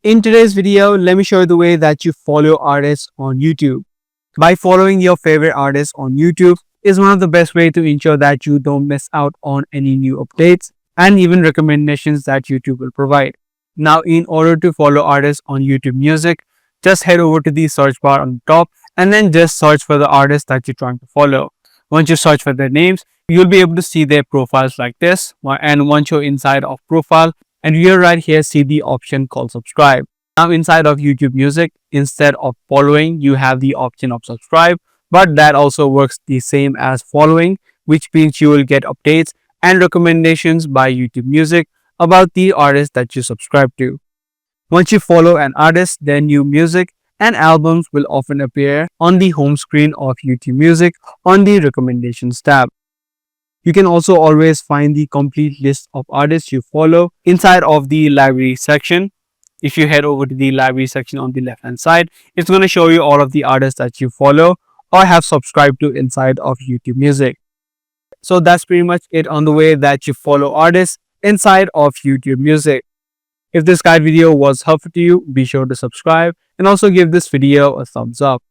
In today's video, let me show you the way that you follow artists on YouTube. By following your favorite artists on YouTube is one of the best way to ensure that you don't miss out on any new updates and even recommendations that YouTube will provide. Now, in order to follow artists on YouTube Music, just head over to the search bar on the top and then just search for the artist that you're trying to follow. Once you search for their names, you'll be able to see their profiles like this. And once you're inside of profile, and you're right here, see the option called subscribe. Now inside of YouTube Music, instead of following, you have the option of subscribe, but that also works the same as following, which means you will get updates and recommendations by YouTube Music about the artist that you subscribe to. Once you follow an artist, their new music and albums will often appear on the home screen of YouTube Music on the recommendations tab. You can also always find the complete list of artists you follow inside of the library section. If you head over to the library section on the left hand side, it's going to show you all of the artists that you follow or have subscribed to inside of YouTube Music. So that's pretty much it on the way that you follow artists inside of YouTube Music. If this guide video was helpful to you, be sure to subscribe and also give this video a thumbs up.